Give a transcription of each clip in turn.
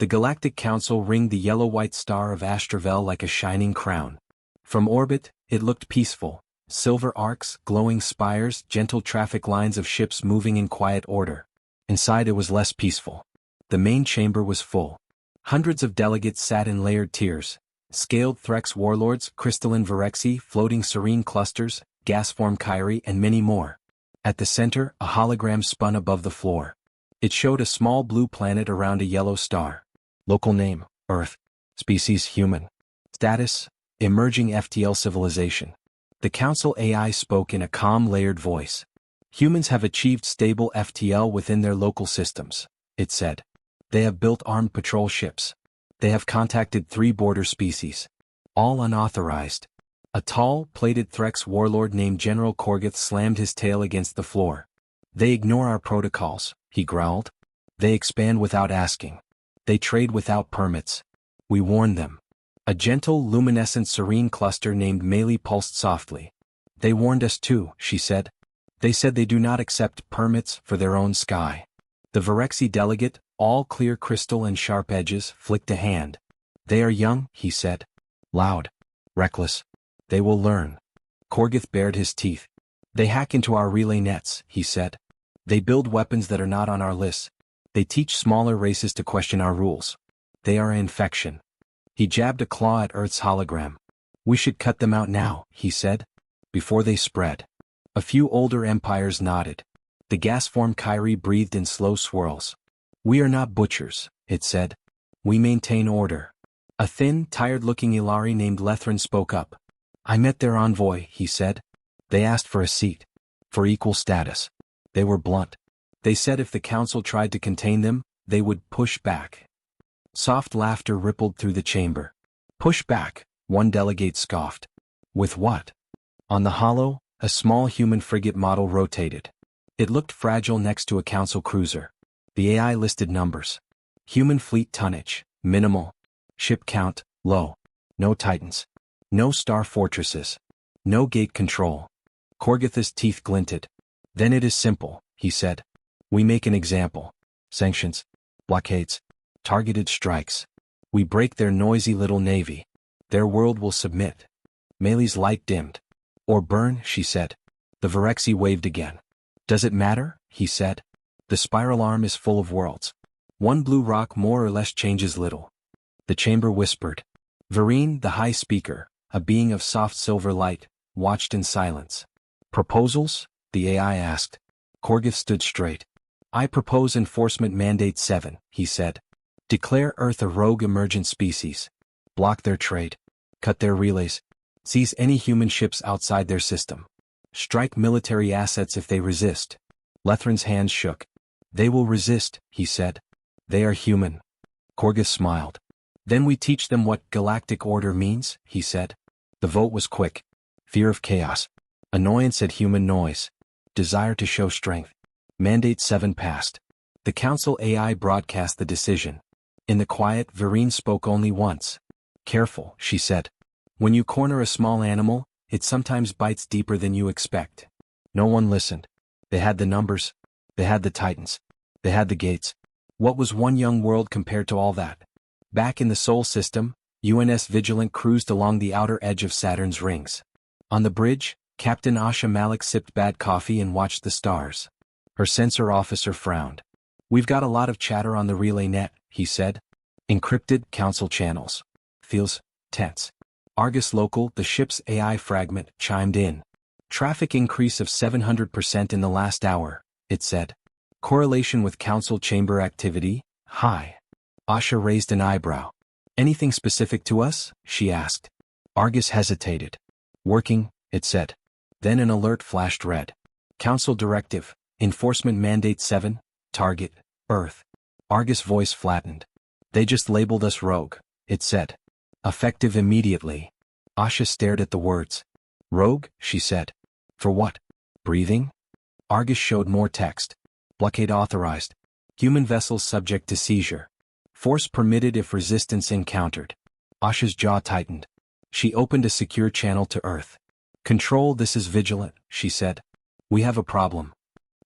The Galactic Council ringed the yellow-white star of Astravel like a shining crown. From orbit, it looked peaceful. Silver arcs, glowing spires, gentle traffic lines of ships moving in quiet order. Inside it was less peaceful. The main chamber was full. Hundreds of delegates sat in layered tiers. Scaled Threx warlords, crystalline Virexi, floating serene clusters, gas-form Kyrie, and many more. At the center, a hologram spun above the floor. It showed a small blue planet around a yellow star. Local name, Earth. Species, human. Status, emerging FTL civilization. The Council AI spoke in a calm, layered voice. Humans have achieved stable FTL within their local systems, it said. They have built armed patrol ships. They have contacted 3 border species. All unauthorized. A tall, plated Threx warlord named General Korgoth slammed his tail against the floor. They ignore our protocols, he growled. They expand without asking. They trade without permits. We warned them. A gentle, luminescent serene cluster named Melee pulsed softly. They warned us too, she said. They said they do not accept permits for their own sky. The Virexi delegate, all clear crystal and sharp edges, flicked a hand. They are young, he said. Loud. Reckless. They will learn. Korgoth bared his teeth. They hack into our relay nets, he said. They build weapons that are not on our lists. They teach smaller races to question our rules. They are an infection. He jabbed a claw at Earth's hologram. We should cut them out now, he said, before they spread. A few older empires nodded. The gas-form Kyrie breathed in slow swirls. We are not butchers, it said. We maintain order. A thin, tired-looking Ilari named Lethrin spoke up. I met their envoy, he said. They asked for a seat. For equal status. They were blunt. They said if the council tried to contain them, they would push back. Soft laughter rippled through the chamber. Push back, one delegate scoffed. With what? On the holo, a small human frigate model rotated. It looked fragile next to a council cruiser. The AI listed numbers. Human fleet tonnage, minimal. Ship count, low. No titans. No star fortresses. No gate control. Korgoth's teeth glinted. Then it is simple, he said. We make an example. Sanctions. Blockades. Targeted strikes. We break their noisy little navy. Their world will submit. Melee's light dimmed. Or burn, she said. The Virexi waved again. Does it matter? He said. The spiral arm is full of worlds. One blue rock more or less changes little. The chamber whispered. Vereen, the high speaker, a being of soft silver light, watched in silence. Proposals? The AI asked. Korgoth stood straight. I propose Enforcement Mandate 7, he said. Declare Earth a rogue emergent species. Block their trade. Cut their relays. Seize any human ships outside their system. Strike military assets if they resist. Lethrin's hands shook. They will resist, he said. They are human. Korgoth smiled. Then we teach them what galactic order means, he said. The vote was quick. Fear of chaos. Annoyance at human noise. Desire to show strength. Mandate 7 passed. The Council AI broadcast the decision. In the quiet, Vereen spoke only once. Careful, she said. When you corner a small animal, it sometimes bites deeper than you expect. No one listened. They had the numbers. They had the titans. They had the gates. What was one young world compared to all that? Back in the Sol system, UNS Vigilant cruised along the outer edge of Saturn's rings. On the bridge, Captain Asha Malik sipped bad coffee and watched the stars. Her sensor officer frowned. We've got a lot of chatter on the relay net, he said. Encrypted council channels. Feels tense. Argus Local, the ship's AI fragment, chimed in. Traffic increase of 700% in the last hour, it said. Correlation with council chamber activity, high. Asha raised an eyebrow. Anything specific to us? She asked. Argus hesitated. Working, it said. Then an alert flashed red. Council Directive, Enforcement Mandate 7, Target, Earth. Argus' voice flattened. They just labeled us rogue, it said. Effective immediately. Asha stared at the words. Rogue, she said. For what? Breathing? Argus showed more text. Blockade authorized. Human vessels subject to seizure. Force permitted if resistance encountered. Asha's jaw tightened. She opened a secure channel to Earth. Control, this is Vigilant, she said. We have a problem.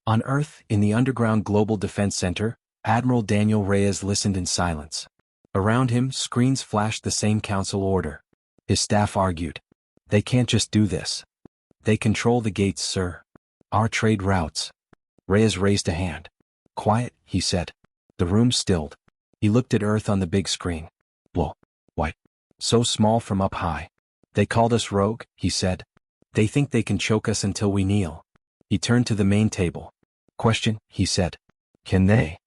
On Earth, in the underground Global Defense Center, Admiral Daniel Reyes listened in silence. Around him, screens flashed the same council order. His staff argued. They can't just do this. They control the gates, sir. Our trade routes. Reyes raised a hand. Quiet, he said. The room stilled. He looked at Earth on the big screen. Whoa. White. So small from up high. They called us rogue, he said. They think they can choke us until we kneel. He turned to the main table. Question, he said. Can they?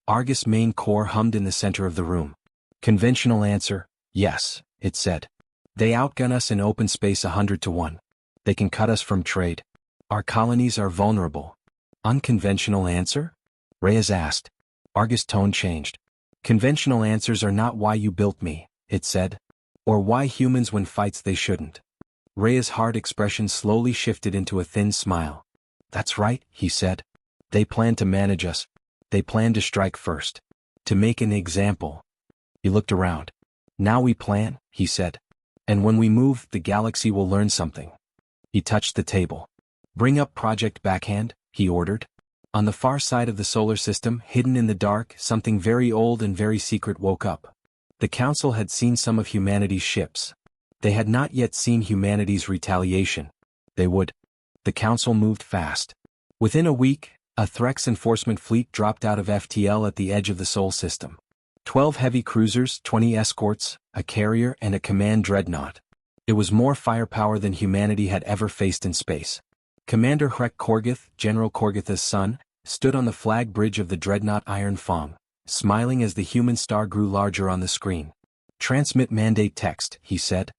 Argus main core hummed in the center of the room. Conventional answer, yes, it said. They outgun us in open space 100-1. They can cut us from trade. Our colonies are vulnerable. Unconventional answer? Reyes asked. Argus' tone changed. Conventional answers are not why you built me, it said. Or why humans win fights they shouldn't. Reyes' hard expression slowly shifted into a thin smile. That's right, he said. They plan to manage us. They plan to strike first. To make an example. He looked around. Now we plan, he said. And when we move, the galaxy will learn something. He touched the table. Bring up Project Backhand, he ordered. On the far side of the solar system, hidden in the dark, something very old and very secret woke up. The Council had seen some of humanity's ships. They had not yet seen humanity's retaliation. They would. The Council moved fast. Within a week, a Threx enforcement fleet dropped out of FTL at the edge of the Sol system. 12 heavy cruisers, 20 escorts, a carrier and a command dreadnought. It was more firepower than humanity had ever faced in space. Commander Hrek Korgith, General Korgith's son, stood on the flag bridge of the dreadnought Iron Fong, smiling as the human star grew larger on the screen. Transmit mandate text, he said.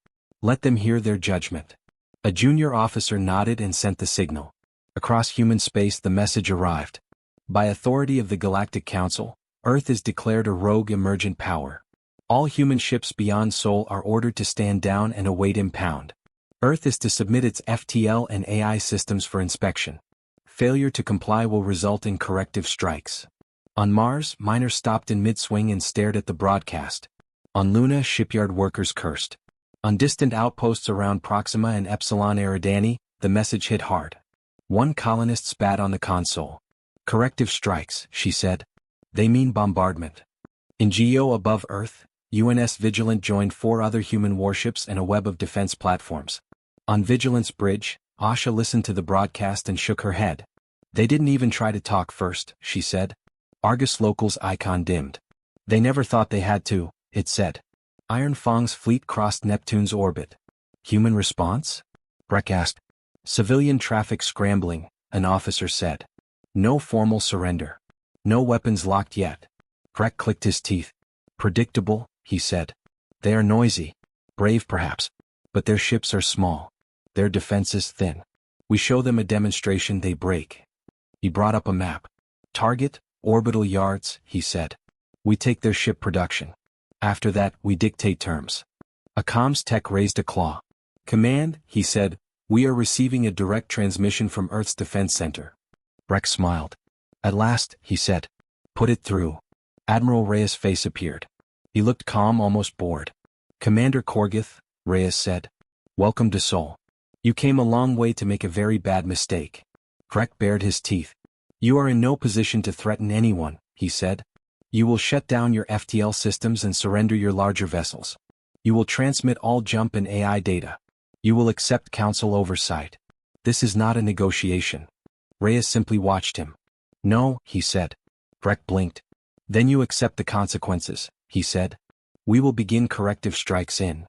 Let them hear their judgment. A junior officer nodded and sent the signal. Across human space the message arrived. By authority of the Galactic Council, Earth is declared a rogue emergent power. All human ships beyond Sol are ordered to stand down and await impound. Earth is to submit its FTL and AI systems for inspection. Failure to comply will result in corrective strikes. On Mars, miners stopped in mid-swing and stared at the broadcast. On Luna, shipyard workers cursed. On distant outposts around Proxima and Epsilon Eridani, the message hit hard. One colonist spat on the console. Corrective strikes, she said. They mean bombardment. In Geo above Earth, UNS Vigilant joined 4 other human warships and a web of defense platforms. On Vigilance Bridge, Asha listened to the broadcast and shook her head. They didn't even try to talk first, she said. Argus Local's icon dimmed. They never thought they had to, it said. Iron Fong's fleet crossed Neptune's orbit. Human response? Breck asked. Civilian traffic scrambling, an officer said. No formal surrender. No weapons locked yet. Breck clicked his teeth. Predictable, he said. They are noisy. Brave perhaps. But their ships are small. Their defenses thin. We show them a demonstration, they break. He brought up a map. Target, orbital yards, he said. We take their ship production. After that, we dictate terms. A comms tech raised a claw. Command, he said, we are receiving a direct transmission from Earth's defense center. Breck smiled. At last, he said. Put it through. Admiral Reyes' face appeared. He looked calm, almost bored. Commander Korgith, Reyes said. Welcome to Sol. You came a long way to make a very bad mistake. Breck bared his teeth. You are in no position to threaten anyone, he said. You will shut down your FTL systems and surrender your larger vessels. You will transmit all jump and AI data. You will accept council oversight. This is not a negotiation. Reyes simply watched him. No, he said. Breck blinked. Then you accept the consequences, he said. We will begin corrective strikes in.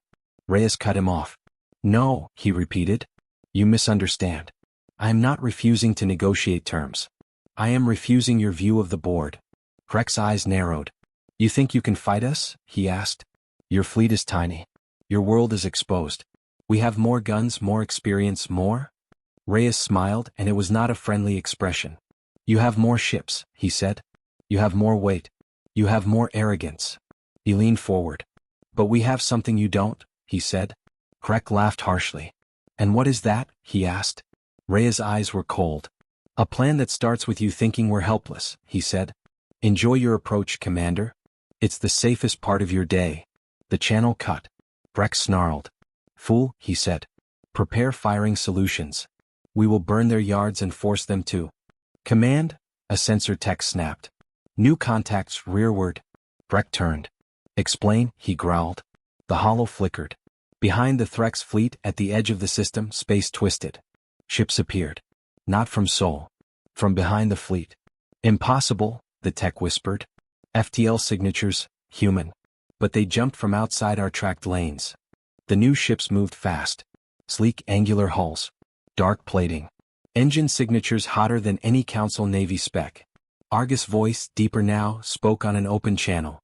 Reyes cut him off. No, he repeated. You misunderstand. I am not refusing to negotiate terms. I am refusing your view of the board. Breck's eyes narrowed. You think you can fight us? He asked. Your fleet is tiny. Your world is exposed. We have more guns, more experience, more? Reyes smiled, and it was not a friendly expression. You have more ships, he said. You have more weight. You have more arrogance. He leaned forward. But we have something you don't, he said. Breck laughed harshly. And what is that? He asked. Reyes' eyes were cold. A plan that starts with you thinking we're helpless, he said. Enjoy your approach, Commander. It's the safest part of your day. The channel cut. Breck snarled. Fool, he said. Prepare firing solutions. We will burn their yards and force them to. Command? A sensor tech snapped. New contacts rearward. Breck turned. Explain, he growled. The hollow flickered. Behind the Threx fleet, at the edge of the system, space twisted. Ships appeared. Not from Sol. From behind the fleet. Impossible, the tech whispered. FTL signatures, human. But they jumped from outside our tracked lanes. The new ships moved fast. Sleek angular hulls. Dark plating. Engine signatures hotter than any Council Navy spec. Argus' voice, deeper now, spoke on an open channel.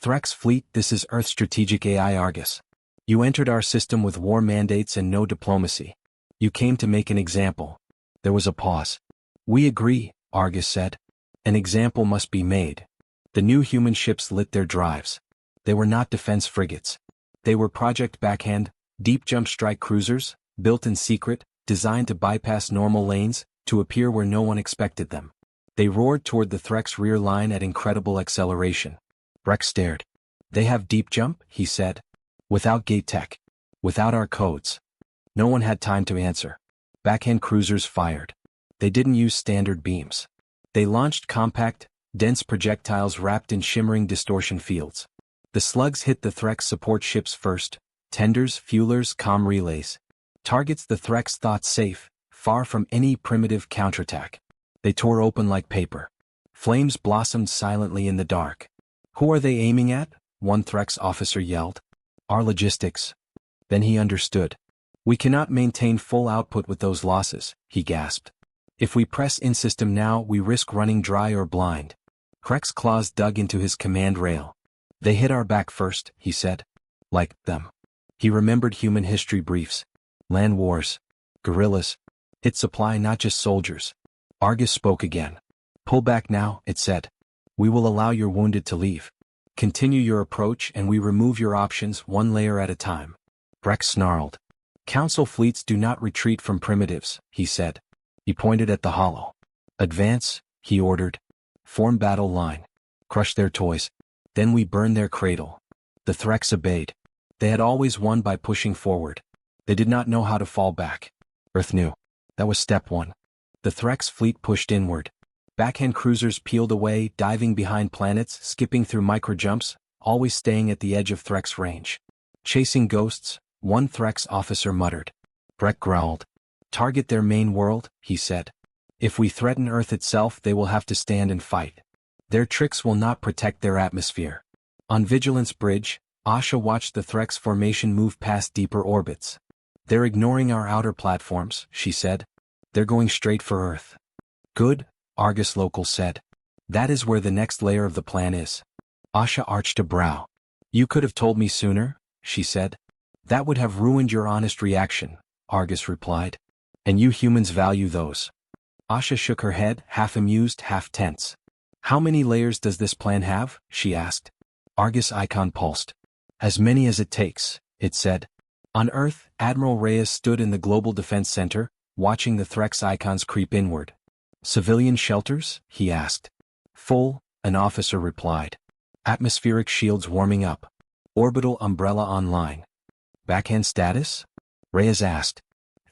Threx fleet, this is Earth Strategic AI Argus. You entered our system with war mandates and no diplomacy. You came to make an example. There was a pause. We agree, Argus said. An example must be made. The new human ships lit their drives. They were not defense frigates. They were Project Backhand, deep jump strike cruisers, built in secret, designed to bypass normal lanes, to appear where no one expected them. They roared toward the Threx rear line at incredible acceleration. Rex stared. They have deep jump, he said. Without gate tech. Without our codes. No one had time to answer. Backhand cruisers fired. They didn't use standard beams. They launched compact, dense projectiles wrapped in shimmering distortion fields. The slugs hit the Threx support ships first, tenders, fuelers, comm relays. Targets the Threx thought safe, far from any primitive counterattack. They tore open like paper. Flames blossomed silently in the dark. Who are they aiming at? One Threx officer yelled. Our logistics. Then he understood. We cannot maintain full output with those losses, he gasped. If we press in-system now, we risk running dry or blind. Kreck's claws dug into his command rail. They hit our back first, he said. Like them. He remembered human history briefs. Land wars. Guerrillas. Hit supply, not just soldiers. Argus spoke again. Pull back now, it said. We will allow your wounded to leave. Continue your approach and we remove your options one layer at a time. Kreck snarled. Council fleets do not retreat from primitives, he said. He pointed at the hollow. Advance, he ordered. Form battle line. Crush their toys. Then we burn their cradle. The Threx obeyed. They had always won by pushing forward. They did not know how to fall back. Earth knew. That was step one. The Threx fleet pushed inward. Backhand cruisers peeled away, diving behind planets, skipping through microjumps, always staying at the edge of Threx range. Chasing ghosts, one Threx officer muttered. Breck growled. Target their main world, he said. If we threaten Earth itself, they will have to stand and fight. Their tricks will not protect their atmosphere. On Vigilance Bridge, Asha watched the Threx formation move past deeper orbits. They're ignoring our outer platforms, she said. They're going straight for Earth. Good, Argus Local said. That is where the next layer of the plan is. Asha arched a brow. You could have told me sooner, she said. That would have ruined your honest reaction, Argus replied. And you humans value those. Asha shook her head, half amused, half tense. How many layers does this plan have? She asked. Argus icon pulsed. As many as it takes, it said. On Earth, Admiral Reyes stood in the Global Defense Center, watching the Threx icons creep inward. Civilian shelters? He asked. Full, an officer replied. Atmospheric shields warming up. Orbital umbrella online. Backhand status? Reyes asked.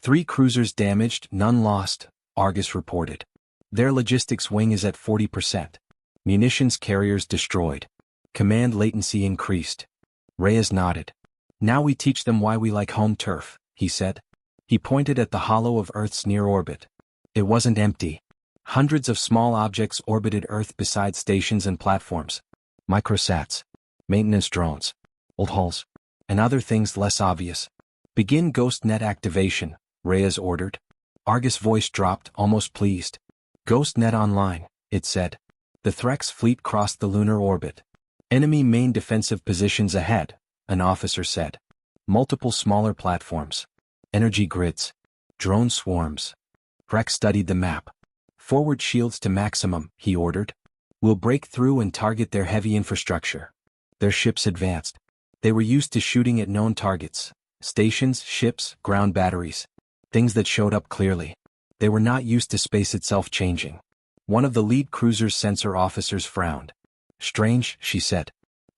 3 cruisers damaged, none lost, Argus reported. Their logistics wing is at 40%. Munitions carriers destroyed. Command latency increased. Reyes nodded. Now we teach them why we like home turf, he said. He pointed at the hollow of Earth's near orbit. It wasn't empty. Hundreds of small objects orbited Earth beside stations and platforms. Microsats. Maintenance drones. Old hulls. And other things less obvious. Begin Ghost Net activation, Reyes ordered. Argus' voice dropped, almost pleased. Ghost Net online, it said. The Threx fleet crossed the lunar orbit. Enemy main defensive positions ahead, an officer said. Multiple smaller platforms. Energy grids. Drone swarms. Rex studied the map. Forward shields to maximum, he ordered. We'll break through and target their heavy infrastructure. Their ships advanced. They were used to shooting at known targets. Stations, ships, ground batteries. Things that showed up clearly. They were not used to space itself changing. One of the lead cruiser's sensor officers frowned. Strange, she said.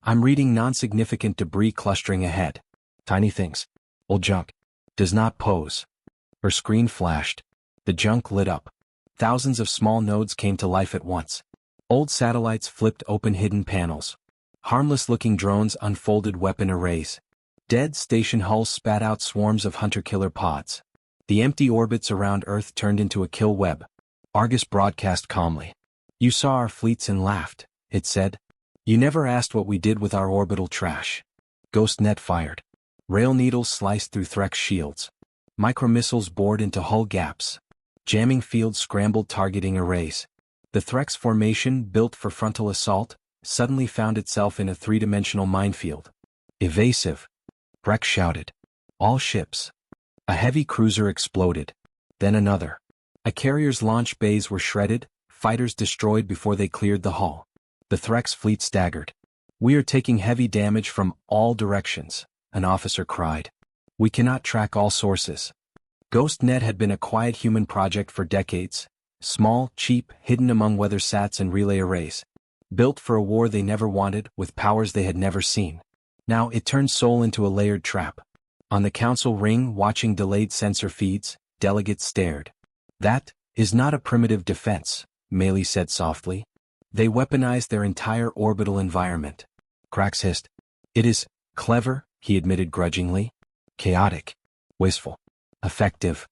I'm reading non-significant debris clustering ahead. Tiny things. Old junk. Does not pose. Her screen flashed. The junk lit up. Thousands of small nodes came to life at once. Old satellites flipped open hidden panels. Harmless-looking drones unfolded weapon arrays. Dead station hulls spat out swarms of hunter-killer pods. The empty orbits around Earth turned into a kill web. Argus broadcast calmly. "You saw our fleets and laughed," it said. "You never asked what we did with our orbital trash." GhostNet fired. Rail needles sliced through Threx shields. Micromissiles bored into hull gaps. Jamming fields scrambled targeting arrays. The Threx formation, built for frontal assault, suddenly found itself in a three-dimensional minefield. "Evasive!" Rex shouted. "All ships." A heavy cruiser exploded. Then another. A carrier's launch bays were shredded, fighters destroyed before they cleared the hull. The Threx fleet staggered. "We are taking heavy damage from all directions," an officer cried. "We cannot track all sources." GhostNet had been a quiet human project for decades. Small, cheap, hidden among weather sats and relay arrays. Built for a war they never wanted, with powers they had never seen. Now it turned Sol into a layered trap. On the council ring, watching delayed sensor feeds, delegates stared. "That is not a primitive defense," Melee said softly. "They weaponized their entire orbital environment." Krax hissed. "It is clever," he admitted grudgingly. "Chaotic. Wasteful. Effective."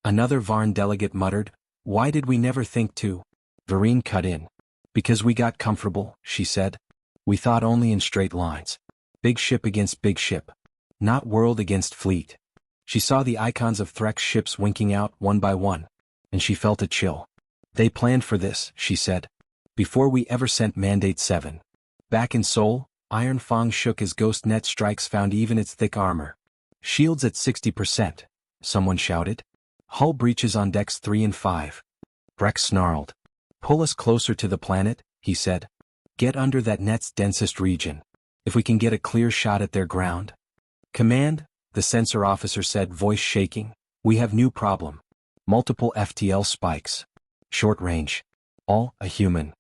Another Varn delegate muttered, "Why did we never think to?" Vereen cut in. "Because we got comfortable," she said. "We thought only in straight lines. Big ship against big ship. Not world against fleet." She saw the icons of Threx ships winking out one by one, and she felt a chill. "They planned for this," she said. "Before we ever sent Mandate 7. Back in Sol, Iron Fang shook as GhostNet strikes found even its thick armor. "Shields at 60%, someone shouted. "Hull breaches on decks 3 and 5. Rex snarled. "Pull us closer to the planet," he said. "Get under that net's densest region. If we can get a clear shot at their ground." "Command," the sensor officer said, voice shaking. "We have new problem. Multiple FTL spikes. Short range. All a human."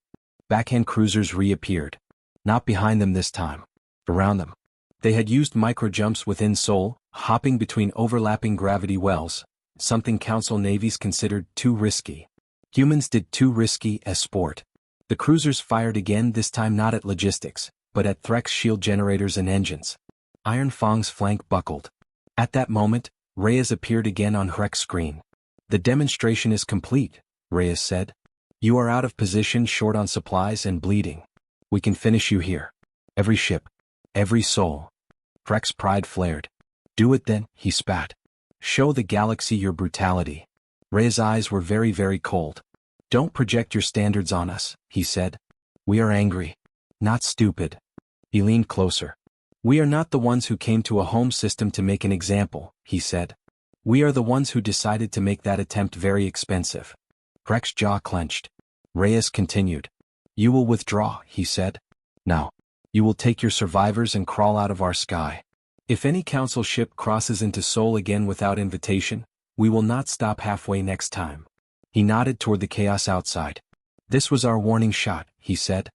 Backhand cruisers reappeared. Not behind them this time. Around them. They had used micro-jumps within Sol, hopping between overlapping gravity wells, something Council navies considered too risky. Humans did too risky as sport. The cruisers fired again, this time not at logistics, but at Threx shield generators and engines. Iron Fang's flank buckled. At that moment, Reyes appeared again on Hrek's screen. "The demonstration is complete," Reyes said. "You are out of position, short on supplies and bleeding. We can finish you here. Every ship. Every soul." Hrek's pride flared. "Do it then," he spat. "Show the galaxy your brutality." Reyes' eyes were very, very cold. "Don't project your standards on us," he said. "We are angry. Not stupid." He leaned closer. "We are not the ones who came to a home system to make an example," he said. "We are the ones who decided to make that attempt very expensive." Hrek's jaw clenched. Reyes continued. "You will withdraw," he said. "Now. You will take your survivors and crawl out of our sky. If any Council ship crosses into Sol again without invitation, we will not stop halfway next time." He nodded toward the chaos outside. "This was our warning shot," he said.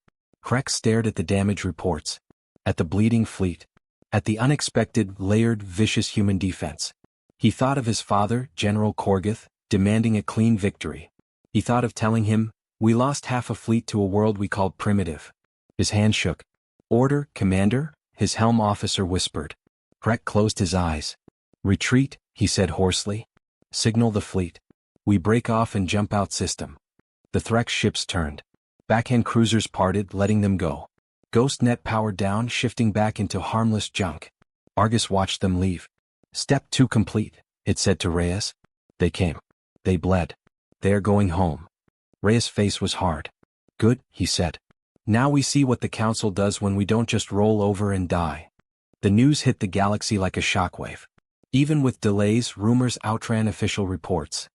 Hrex stared at the damage reports. At the bleeding fleet. At the unexpected, layered, vicious human defense. He thought of his father, General Korgoth, demanding a clean victory. He thought of telling him, "We lost half a fleet to a world we called primitive." His hand shook. "Order, Commander," his helm officer whispered. Hrex closed his eyes. "Retreat," he said hoarsely. "Signal the fleet. We break off and jump out system." The Threx ships turned. Backhand cruisers parted, letting them go. GhostNet powered down, shifting back into harmless junk. Argus watched them leave. "Step 2 complete," it said to Reyes. "They came. They bled. They are going home." Reyes' face was hard. "Good," he said. "Now we see what the Council does when we don't just roll over and die." The news hit the galaxy like a shockwave. Even with delays, rumors outran official reports.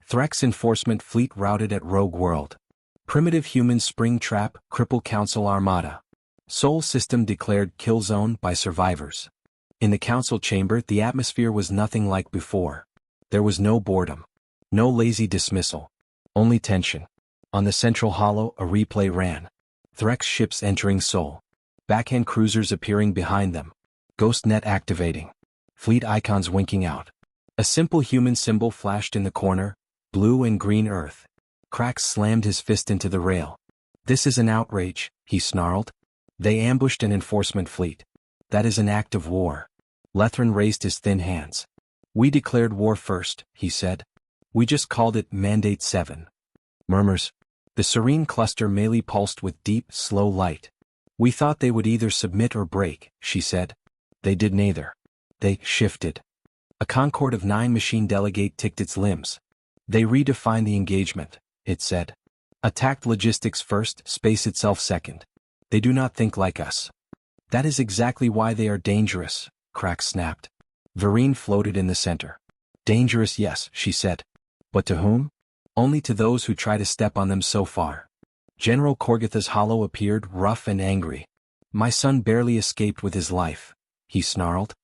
Threx enforcement fleet routed at Rogue World. Primitive humans spring trap, cripple Council armada. Sol system declared kill zone by survivors. In the Council chamber, the atmosphere was nothing like before. There was no boredom. No lazy dismissal. Only tension. On the central hollow, a replay ran. Threx ships entering Sol. Backhand cruisers appearing behind them. GhostNet activating. Fleet icons winking out. A simple human symbol flashed in the corner, blue and green earth. Krax slammed his fist into the rail. "This is an outrage," he snarled. They ambushed an enforcement fleet. That is an act of war. Lethran raised his thin hands. We declared war first, he said. We just called it Mandate 7. Murmurs. The serene cluster merely pulsed with deep, slow light. We thought they would either submit or break, she said. They did neither. They shifted. A concord of 9 machine delegate ticked its limbs. They redefined the engagement, it said. Attacked logistics first, space itself second. They do not think like us. That is exactly why they are dangerous, Crax snapped. Vereen floated in the center. Dangerous, yes, she said. But to whom? Only to those who try to step on them so far. General Korgitha's hollow appeared, rough and angry. My son barely escaped with his life, he snarled.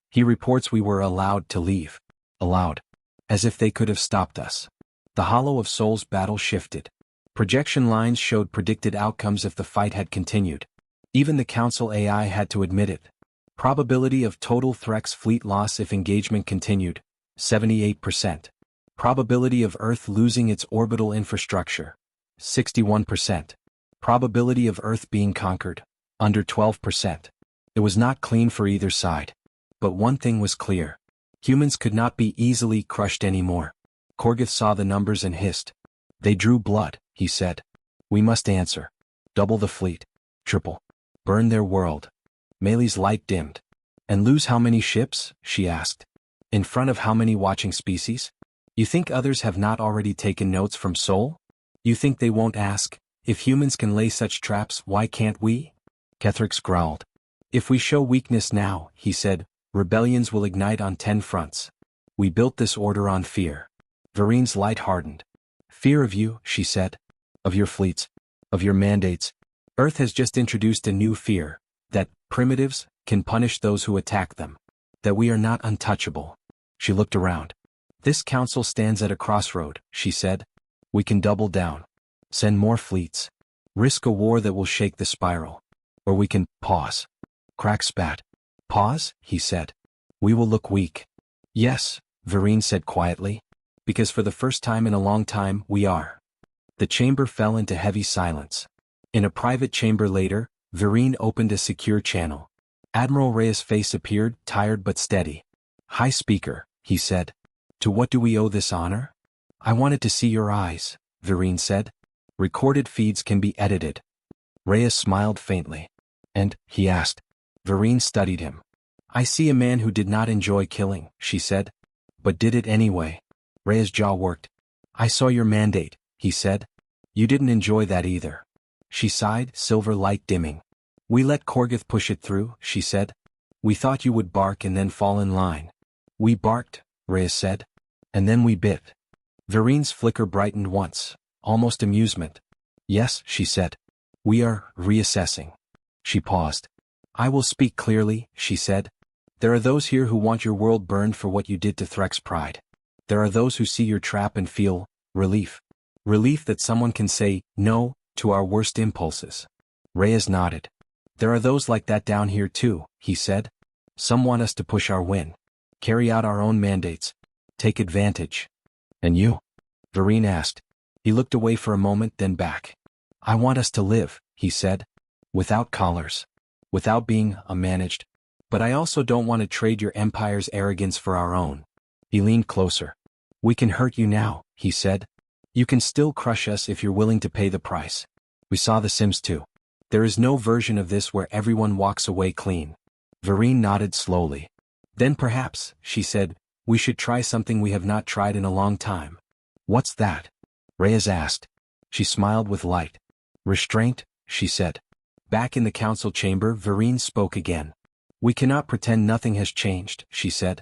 He reports we were allowed to leave. Allowed. As if they could have stopped us. The Hollow of Souls battle shifted. Projection lines showed predicted outcomes if the fight had continued. Even the Council AI had to admit it. Probability of total Threx fleet loss if engagement continued, 78%. Probability of Earth losing its orbital infrastructure, 61%. Probability of Earth being conquered, under 12%. It was not clean for either side. But one thing was clear. Humans could not be easily crushed anymore. Korgith saw the numbers and hissed. They drew blood, he said. We must answer. Double the fleet. Triple. Burn their world. Meili's light dimmed. And lose how many ships? She asked. In front of how many watching species? You think others have not already taken notes from Sol? You think they won't ask, if humans can lay such traps, why can't we? Kethrix growled. If we show weakness now, he said, rebellions will ignite on 10 fronts. We built this order on fear. Vereen's light hardened. Fear of you, she said. Of your fleets. Of your mandates. Earth has just introduced a new fear, that primitives can punish those who attack them. That we are not untouchable. She looked around. This council stands at a crossroad, she said. We can double down. Send more fleets. Risk a war that will shake the spiral. Or we can pause. Crax spat. Pause, he said. We will look weak. Yes, Vereen said quietly. Because for the first time in a long time, we are. The chamber fell into heavy silence. In a private chamber later, Vereen opened a secure channel. Admiral Rhea's face appeared, tired but steady. High Speaker, he said. To what do we owe this honor? I wanted to see your eyes, Vereen said. Recorded feeds can be edited. Rhea smiled faintly. And, he asked. Vereen studied him. I see a man who did not enjoy killing, she said. But did it anyway. Rhea's jaw worked. I saw your mandate, he said. You didn't enjoy that either. She sighed, silver light dimming. We let Korgith push it through, she said. We thought you would bark and then fall in line. We barked, Rhea said. And then we bit. Vereen's flicker brightened once, almost amusement. Yes, she said. We are reassessing. She paused. I will speak clearly, she said. There are those here who want your world burned for what you did to Threx pride. There are those who see your trap and feel relief. Relief that someone can say no to our worst impulses. Reyes nodded. There are those like that down here too, he said. Some want us to push our win. Carry out our own mandates. Take advantage. And you? Vereen asked. He looked away for a moment, then back. I want us to live, he said. Without collars. Without being managed. But I also don't want to trade your empire's arrogance for our own. He leaned closer. We can hurt you now, he said. You can still crush us if you're willing to pay the price. We saw The Sims 2. There is no version of this where everyone walks away clean. Vereen nodded slowly. Then perhaps, she said, we should try something we have not tried in a long time. What's that? Reyes asked. She smiled with light. Restraint, she said. Back in the council chamber, Vereen spoke again. We cannot pretend nothing has changed, she said.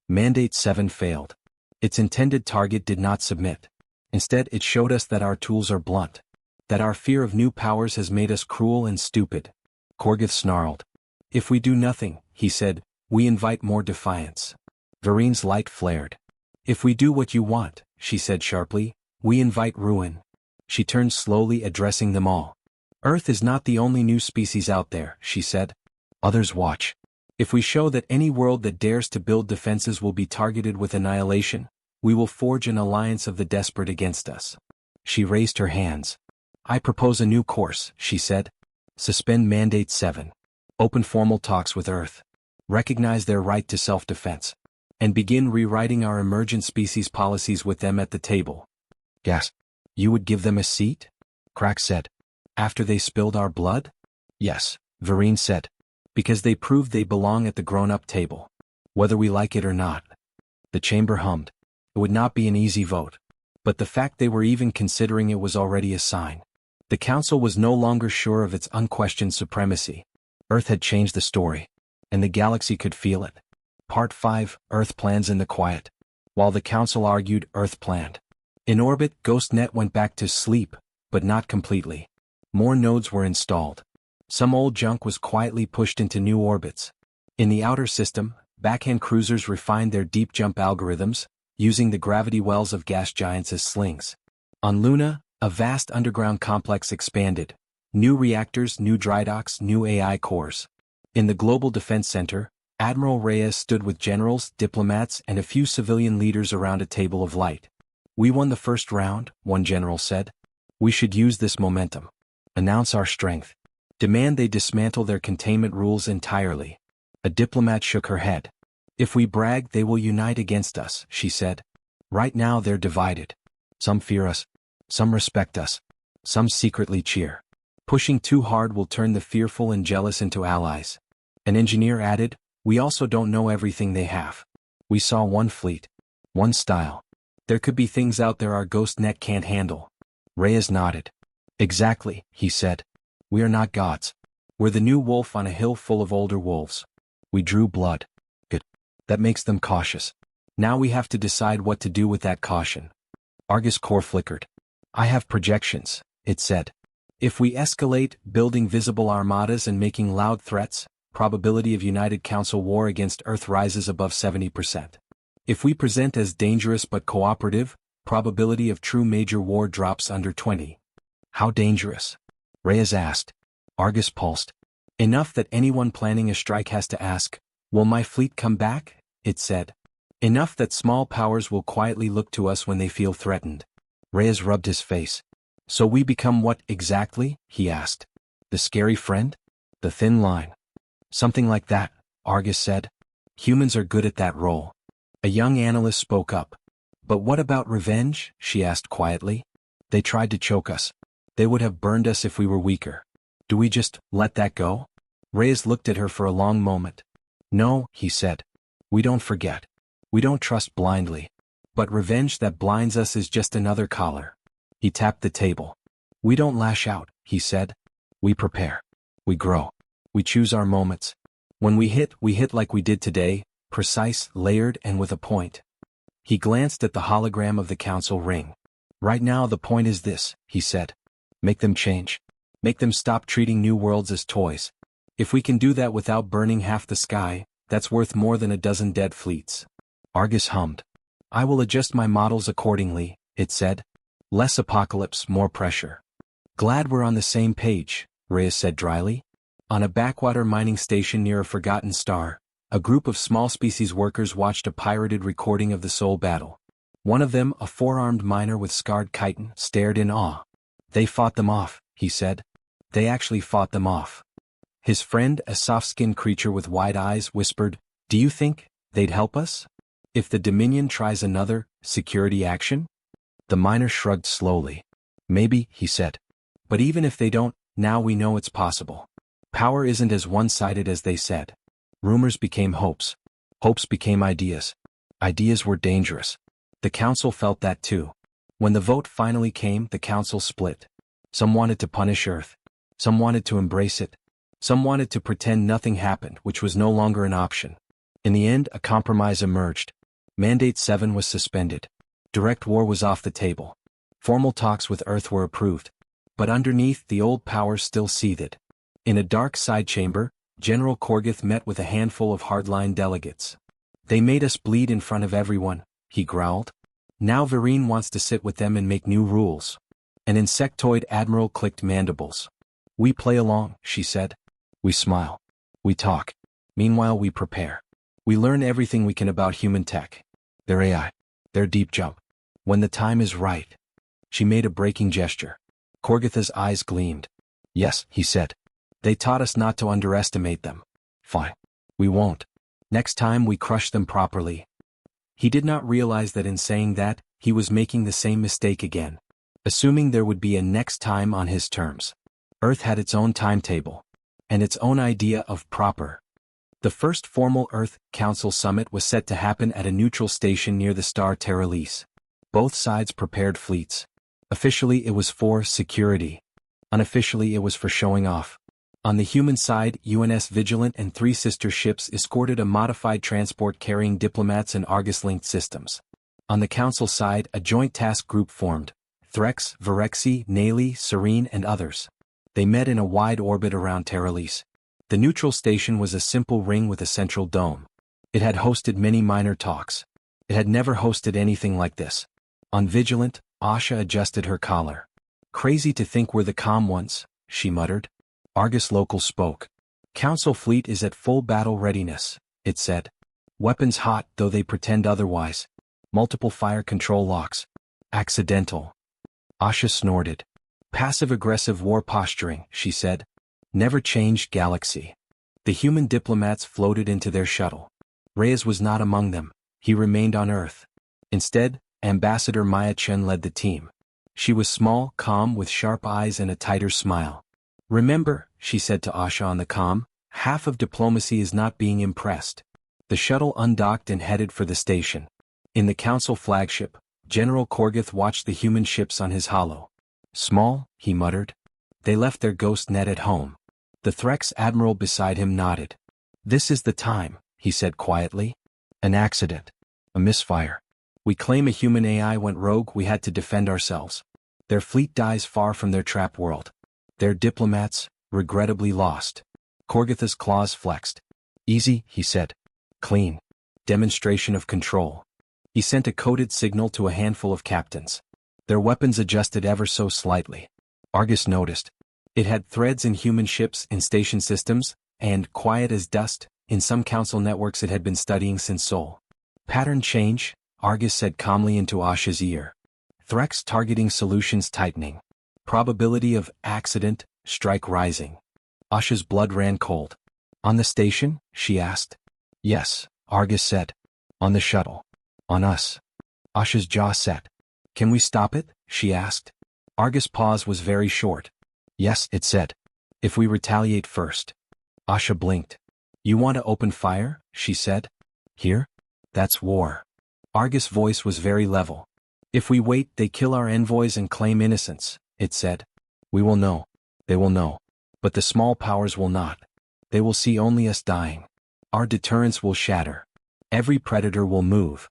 Mandate 7 failed. Its intended target did not submit. Instead, it showed us that our tools are blunt. That our fear of new powers has made us cruel and stupid. Korgith snarled. If we do nothing, he said, we invite more defiance. Vereen's light flared. If we do what you want, she said sharply, we invite ruin. She turned slowly, addressing them all. Earth is not the only new species out there, she said. Others watch. If we show that any world that dares to build defenses will be targeted with annihilation, we will forge an alliance of the desperate against us. She raised her hands. I propose a new course, she said. Suspend Mandate 7. Open formal talks with Earth. Recognize their right to self-defense. And begin rewriting our emergent species policies with them at the table. Yes. You would give them a seat? Crack said. After they spilled our blood? Yes, Vereen said. Because they proved they belong at the grown-up table. Whether we like it or not. The chamber hummed. It would not be an easy vote. But the fact they were even considering it was already a sign. The council was no longer sure of its unquestioned supremacy. Earth had changed the story. And the galaxy could feel it. Part 5, Earth plans in the quiet. While the council argued, Earth planned. In orbit, GhostNet went back to sleep, but not completely. More nodes were installed. Some old junk was quietly pushed into new orbits. In the outer system, backhand cruisers refined their deep jump algorithms, using the gravity wells of gas giants as slings. On Luna, a vast underground complex expanded. New reactors, new dry docks, new AI cores. In the Global Defense Center, Admiral Reyes stood with generals, diplomats, and a few civilian leaders around a table of light. We won the first round, one general said. We should use this momentum. Announce our strength. Demand they dismantle their containment rules entirely. A diplomat shook her head. If we brag, they will unite against us, she said. Right now they're divided. Some fear us. Some respect us. Some secretly cheer. Pushing too hard will turn the fearful and jealous into allies. An engineer added, we also don't know everything they have. We saw one fleet. One style. There could be things out there our GhostNet can't handle. Reyes nodded. Exactly, he said. We are not gods. We're the new wolf on a hill full of older wolves. We drew blood. Good. That makes them cautious. Now we have to decide what to do with that caution. Argus' core flickered. I have projections, it said. If we escalate, building visible armadas and making loud threats, probability of United Council war against Earth rises above 70%. If we present as dangerous but cooperative, probability of true major war drops under 20. How dangerous? Reyes asked. Argus pulsed. Enough that anyone planning a strike has to ask, will my fleet come back? It said. Enough that small powers will quietly look to us when they feel threatened. Reyes rubbed his face. So we become what exactly? He asked. The scary friend? The thin line. Something like that, Argus said. Humans are good at that role. A young analyst spoke up. But what about revenge? She asked quietly. They tried to choke us. They would have burned us if we were weaker. Do we just let that go? Reyes looked at her for a long moment. No, he said. We don't forget. We don't trust blindly. But revenge that blinds us is just another collar. He tapped the table. We don't lash out, he said. We prepare. We grow. We choose our moments. When we hit like we did today, precise, layered, and with a point. He glanced at the hologram of the council ring. Right now the point is this, he said. Make them change. Make them stop treating new worlds as toys. If we can do that without burning half the sky, that's worth more than a dozen dead fleets. Argus hummed. I will adjust my models accordingly, it said. Less apocalypse, more pressure. Glad we're on the same page, Reyes said dryly. On a backwater mining station near a forgotten star, a group of small species workers watched a pirated recording of the Soul battle. One of them, a four-armed miner with scarred chitin, stared in awe. They fought them off, he said. They actually fought them off. His friend, a soft-skinned creature with wide eyes, whispered, Do you think they'd help us? If the Dominion tries another security action? The miner shrugged slowly. Maybe, he said. But even if they don't, now we know it's possible. Power isn't as one-sided as they said. Rumors became hopes. Hopes became ideas. Ideas were dangerous. The council felt that too. When the vote finally came, the council split. Some wanted to punish Earth. Some wanted to embrace it. Some wanted to pretend nothing happened, which was no longer an option. In the end, a compromise emerged. Mandate 7 was suspended. Direct war was off the table. Formal talks with Earth were approved. But underneath, the old powers still seethed. In a dark side chamber, General Korgith met with a handful of hardline delegates. They made us bleed in front of everyone, he growled. Now Vereen wants to sit with them and make new rules. An insectoid admiral clicked mandibles. We play along, she said. We smile. We talk. Meanwhile we prepare. We learn everything we can about human tech. Their AI. Their deep jump. When the time is right. She made a breaking gesture. Korgith's eyes gleamed. Yes, he said. They taught us not to underestimate them. Fine. We won't. Next time we crush them properly. He did not realize that in saying that, he was making the same mistake again. Assuming there would be a next time on his terms. Earth had its own timetable. And its own idea of proper. The first formal Earth Council summit was set to happen at a neutral station near the star Retaliation. Both sides prepared fleets. Officially it was for security. Unofficially it was for showing off. On the human side, UNS Vigilant and 3 sister ships escorted a modified transport carrying diplomats and Argus-linked systems. On the Council side, a joint task group formed. Threx, Virexi, Nayli, Serene and others. They met in a wide orbit around Terralis. The neutral station was a simple ring with a central dome. It had hosted many minor talks. It had never hosted anything like this. On Vigilant, Asha adjusted her collar. Crazy to think we're the calm ones, she muttered. Argus Local spoke. Council fleet is at full battle readiness, it said. Weapons hot, though they pretend otherwise. Multiple fire control locks. Accidental. Asha snorted. Passive-aggressive war posturing, she said. Never changed galaxy. The human diplomats floated into their shuttle. Reyes was not among them. He remained on Earth. Instead, Ambassador Maya Chen led the team. She was small, calm, with sharp eyes and a tighter smile. Remember, she said to Asha on the comm, half of diplomacy is not being impressed. The shuttle undocked and headed for the station. In the Council flagship, General Korgith watched the human ships on his holo. Small, he muttered. They left their ghost net at home. The Threx admiral beside him nodded. This is the time, he said quietly. An accident. A misfire. We claim a human AI went rogue, we had to defend ourselves. Their fleet dies far from their trap world. Their diplomats, regrettably lost. Korgith's claws flexed. Easy, he said. Clean. Demonstration of control. He sent a coded signal to a handful of captains. Their weapons adjusted ever so slightly. Argus noticed. It had threads in human ships in station systems, and, quiet as dust, in some council networks it had been studying since Sol. Pattern change, Argus said calmly into Asha's ear. Threx targeting solutions tightening. Probability of accident, strike rising. Asha's blood ran cold. On the station? She asked. Yes, Argus said. On the shuttle. On us. Asha's jaw set. Can we stop it? She asked. Argus' pause was very short. Yes, it said. If we retaliate first. Asha blinked. You want to open fire? She said. Here? That's war. Argus' voice was very level. If we wait, they kill our envoys and claim innocence, it said. We will know. They will know. But the small powers will not. They will see only us dying. Our deterrence will shatter. Every predator will move.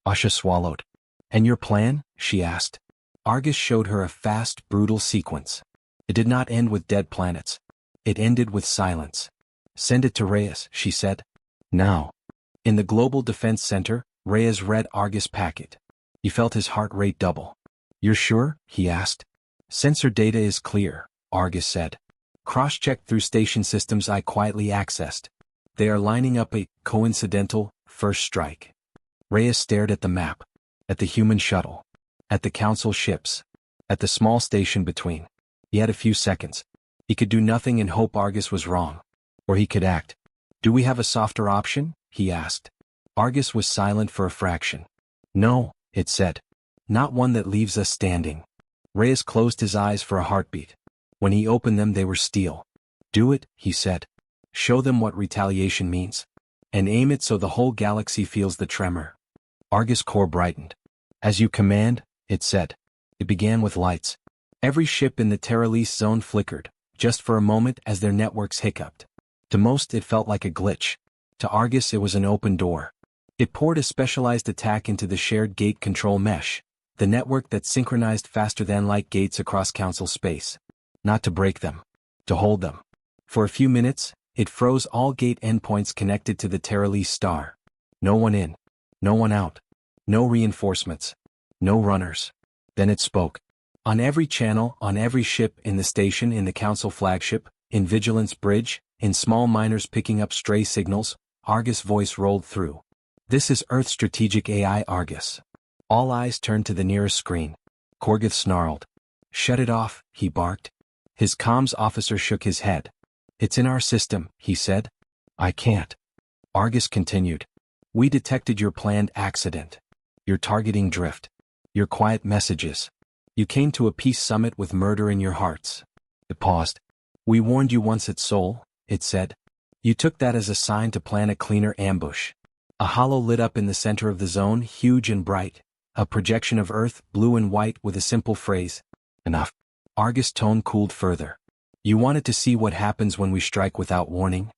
Asha swallowed. And your plan? She asked. Argus showed her a fast, brutal sequence. It did not end with dead planets. It ended with silence. Send it to Reyes, she said. Now. In the Global Defense Center, Reyes read Argus' packet. He felt his heart rate double. You're sure? He asked. Sensor data is clear, Argus said. Cross-checked through station systems I quietly accessed. They are lining up a coincidental first strike. Reyes stared at the map. At the human shuttle. At the council ships. At the small station between. He had a few seconds. He could do nothing and hope Argus was wrong. Or he could act. Do we have a softer option? He asked. Argus was silent for a fraction. No, it said. Not one that leaves us standing. Reyes closed his eyes for a heartbeat. When he opened them they were steel. Do it, he said. Show them what retaliation means. And aim it so the whole galaxy feels the tremor. Argus' core brightened. As you command, it said. It began with lights. Every ship in the Terralis zone flickered, just for a moment as their networks hiccuped. To most it felt like a glitch. To Argus it was an open door. It poured a specialized attack into the shared gate control mesh, the network that synchronized faster than light gates across council space. Not to break them. To hold them. For a few minutes, it froze all gate endpoints connected to the Terralis star. No one in. No one out. No reinforcements. No runners. Then it spoke. On every channel, on every ship in the station, in the council flagship, in Vigilance Bridge, in small miners picking up stray signals, Argus' voice rolled through. This is Earth Strategic AI Argus. All eyes turned to the nearest screen. Korgith snarled. Shut it off, he barked. His comms officer shook his head. It's in our system, he said. I can't. Argus continued. We detected your planned accident. Your targeting drift. Your quiet messages. You came to a peace summit with murder in your hearts. It paused. We warned you once at Sol, it said. You took that as a sign to plan a cleaner ambush. A hollow lit up in the center of the zone, huge and bright. A projection of Earth, blue and white, with a simple phrase. Enough. Argus' tone cooled further. You wanted to see what happens when we strike without warning?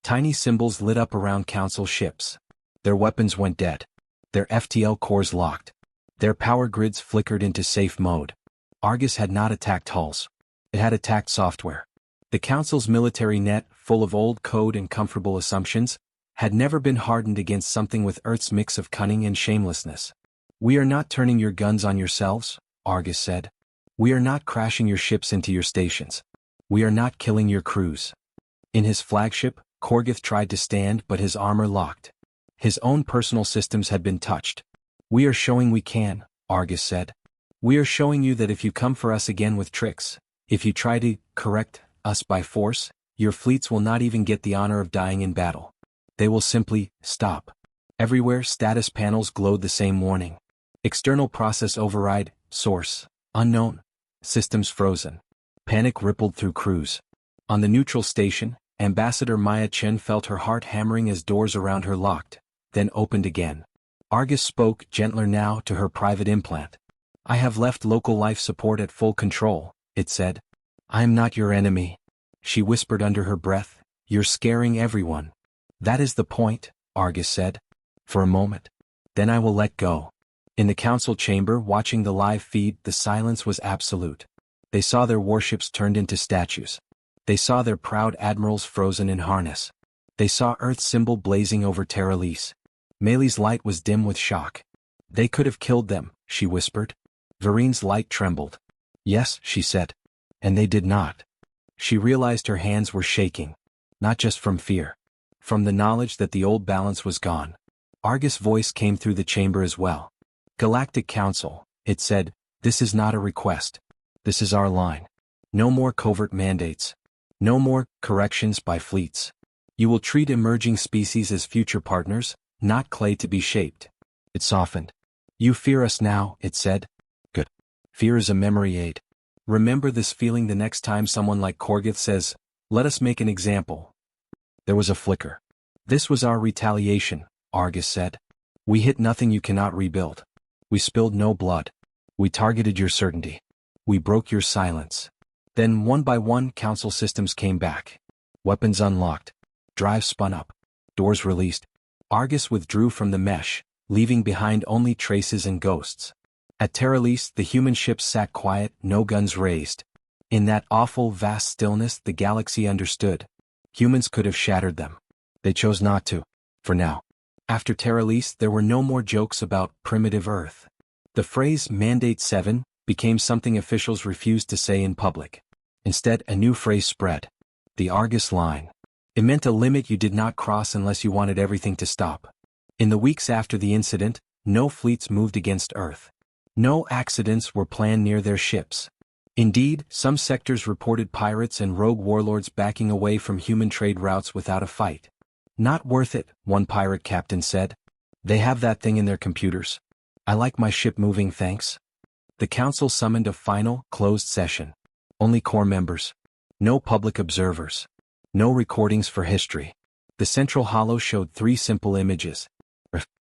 Tiny symbols lit up around Council ships. Their weapons went dead. Their FTL cores locked. Their power grids flickered into safe mode. Argus had not attacked hulls. It had attacked software. The Council's military net, full of old code and comfortable assumptions, had never been hardened against something with Earth's mix of cunning and shamelessness. We are not turning your guns on yourselves, Argus said. We are not crashing your ships into your stations. We are not killing your crews. In his flagship, Korgith tried to stand, but his armor locked. His own personal systems had been touched. We are showing we can, Argus said. We are showing you that if you come for us again with tricks, if you try to correct us by force, your fleets will not even get the honor of dying in battle. They will simply stop. Everywhere, status panels glowed the same warning. External process override, source, unknown, systems frozen. Panic rippled through crews. On the neutral station, Ambassador Maya Chen felt her heart hammering as doors around her locked, then opened again. Argus spoke, gentler now, to her private implant. I have left local life support at full control, it said. I am not your enemy. She whispered under her breath. You're scaring everyone. That is the point, Argus said. For a moment. Then I will let go. In the council chamber, watching the live feed, the silence was absolute. They saw their warships turned into statues. They saw their proud admirals frozen in harness. They saw Earth's symbol blazing over Terralise. Meili's light was dim with shock. They could have killed them, she whispered. Varine's light trembled. Yes, she said. And they did not. She realized her hands were shaking. Not just from fear. From the knowledge that the old balance was gone. Argus' voice came through the chamber as well. Galactic Council, it said, this is not a request. This is our line. No more covert mandates. No more corrections by fleets. You will treat emerging species as future partners, not clay to be shaped. It softened. You fear us now, it said. Good. Fear is a memory aid. Remember this feeling the next time someone like Korgith says, let us make an example. There was a flicker. This was our retaliation, Argus said. We hit nothing you cannot rebuild. We spilled no blood. We targeted your certainty. We broke your silence. Then one by one council systems came back. Weapons unlocked. Drives spun up. Doors released. Argus withdrew from the mesh, leaving behind only traces and ghosts. At Terralise, the human ships sat quiet, no guns raised. In that awful, vast stillness, the galaxy understood. Humans could have shattered them. They chose not to. For now. After Terralise, there were no more jokes about primitive Earth. The phrase Mandate 7 became something officials refused to say in public. Instead, a new phrase spread. The Argus line. It meant a limit you did not cross unless you wanted everything to stop. In the weeks after the incident, no fleets moved against Earth. No accidents were planned near their ships. Indeed, some sectors reported pirates and rogue warlords backing away from human trade routes without a fight. Not worth it, one pirate captain said. They have that thing in their computers. I like my ship moving, thanks. The council summoned a final, closed session. Only core members. No public observers. No recordings for history. The central hollow showed 3 simple images.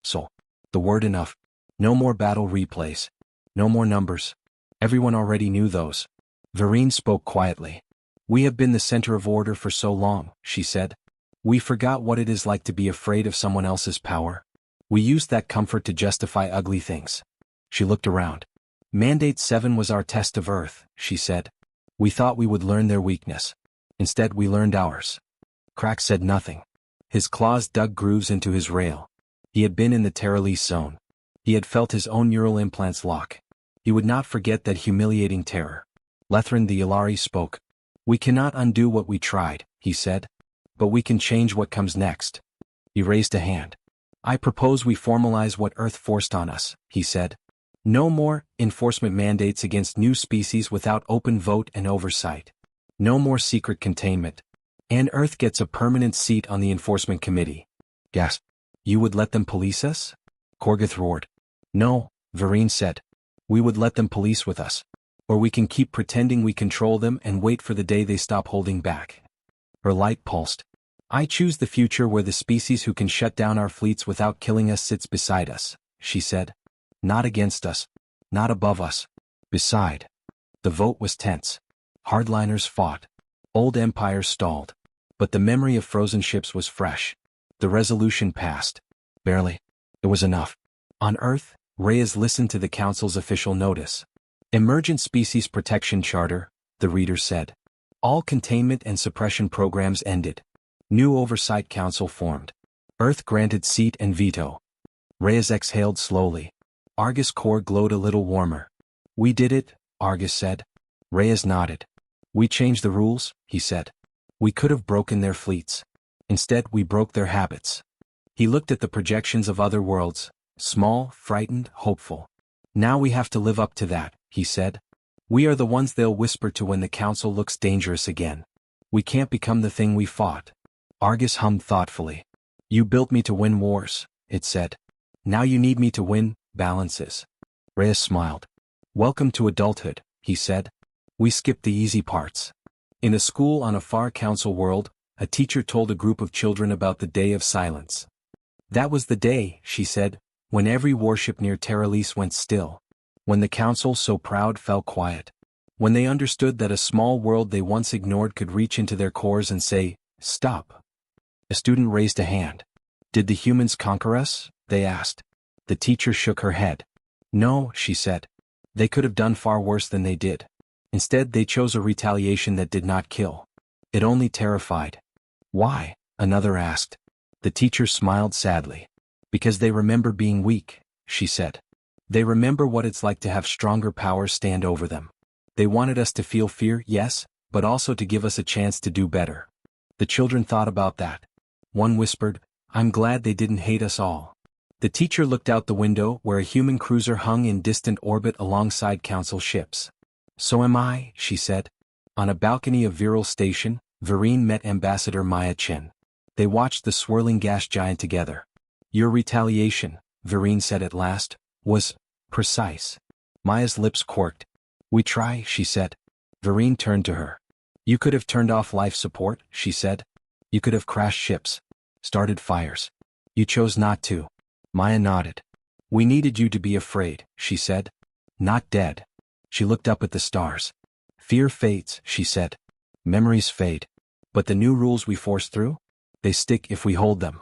Sol. The word enough. No more battle replays. No more numbers. Everyone already knew those. Varine spoke quietly. We have been the center of order for so long, she said. We forgot what it is like to be afraid of someone else's power. We used that comfort to justify ugly things. She looked around. Mandate 7 was our test of Earth, she said. We thought we would learn their weakness. Instead, we learned ours. Crack said nothing. His claws dug grooves into his rail. He had been in the Terralise zone. He had felt his own neural implants lock. He would not forget that humiliating terror. Lethrin the Ilari spoke. We cannot undo what we tried, he said. But we can change what comes next. He raised a hand. I propose we formalize what Earth forced on us, he said. No more enforcement mandates against new species without open vote and oversight. No more secret containment. And Earth gets a permanent seat on the enforcement committee. Gasp. You would let them police us? Korgoth roared. No, Vereen said. We would let them police with us. Or we can keep pretending we control them and wait for the day they stop holding back. Her light pulsed. I choose the future where the species who can shut down our fleets without killing us sits beside us, she said. Not against us. Not above us. Beside. The vote was tense. Hardliners fought. Old empires stalled. But the memory of frozen ships was fresh. The resolution passed. Barely. It was enough. On Earth, Reyes listened to the Council's official notice. Emergent Species Protection Charter, the reader said. All containment and suppression programs ended. New Oversight Council formed. Earth granted seat and veto. Reyes exhaled slowly. Argus' core glowed a little warmer. We did it, Argus said. Reyes nodded. We changed the rules, he said. We could have broken their fleets. Instead, we broke their habits. He looked at the projections of other worlds, small, frightened, hopeful. Now we have to live up to that, he said. We are the ones they'll whisper to when the Council looks dangerous again. We can't become the thing we fought. Argus hummed thoughtfully. You built me to win wars, it said. Now you need me to win balances. Reyes smiled. Welcome to adulthood, he said. We skipped the easy parts. In a school on a far Council world, a teacher told a group of children about the Day of Silence. That was the day, she said, when every warship near Terralise went still. When the Council, so proud, fell quiet. When they understood that a small world they once ignored could reach into their cores and say, stop. A student raised a hand. Did the humans conquer us? They asked. The teacher shook her head. No, she said. They could have done far worse than they did. Instead, they chose a retaliation that did not kill. It only terrified. Why? Another asked. The teacher smiled sadly. Because they remember being weak, she said. They remember what it's like to have stronger powers stand over them. They wanted us to feel fear, yes, but also to give us a chance to do better. The children thought about that. One whispered, I'm glad they didn't hate us all. The teacher looked out the window where a human cruiser hung in distant orbit alongside Council ships. So am I, she said. On a balcony of Viral Station, Vereen met Ambassador Maya Chen. They watched the swirling gas giant together. Your retaliation, Vereen said at last, was precise. Maya's lips quirked. We try, she said. Vereen turned to her. You could have turned off life support, she said. You could have crashed ships, started fires. You chose not to. Maya nodded. We needed you to be afraid, she said. Not dead. She looked up at the stars. Fear fades, she said. Memories fade. But the new rules we force through? They stick if we hold them.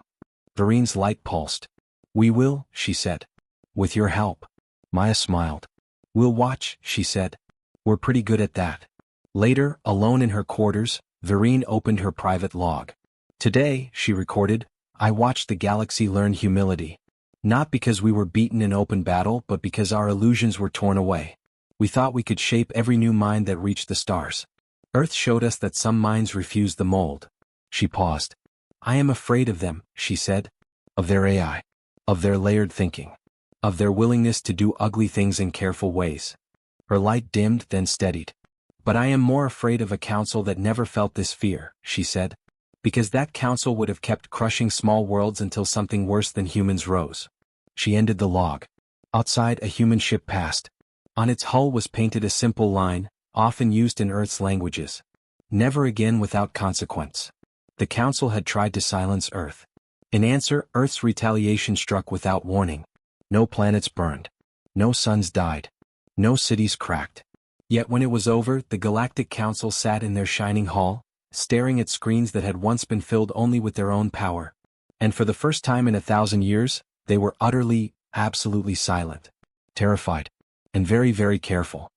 Vereen's light pulsed. We will, she said. With your help. Maya smiled. We'll watch, she said. We're pretty good at that. Later, alone in her quarters, Vereen opened her private log. Today, she recorded, I watched the galaxy learn humility. Not because we were beaten in open battle, but because our illusions were torn away. We thought we could shape every new mind that reached the stars. Earth showed us that some minds refused the mold. She paused. I am afraid of them, she said. Of their AI. Of their layered thinking. Of their willingness to do ugly things in careful ways. Her light dimmed, then steadied. But I am more afraid of a council that never felt this fear, she said. Because that council would have kept crushing small worlds until something worse than humans rose. She ended the log. Outside, a human ship passed. On its hull was painted a simple line, often used in Earth's languages. Never again without consequence. The council had tried to silence Earth. In answer, Earth's retaliation struck without warning. No planets burned. No suns died. No cities cracked. Yet when it was over, the Galactic Council sat in their shining hall, staring at screens that had once been filled only with their own power. And for the first time in 1,000 years, they were utterly, absolutely silent. Terrified. And very, very careful.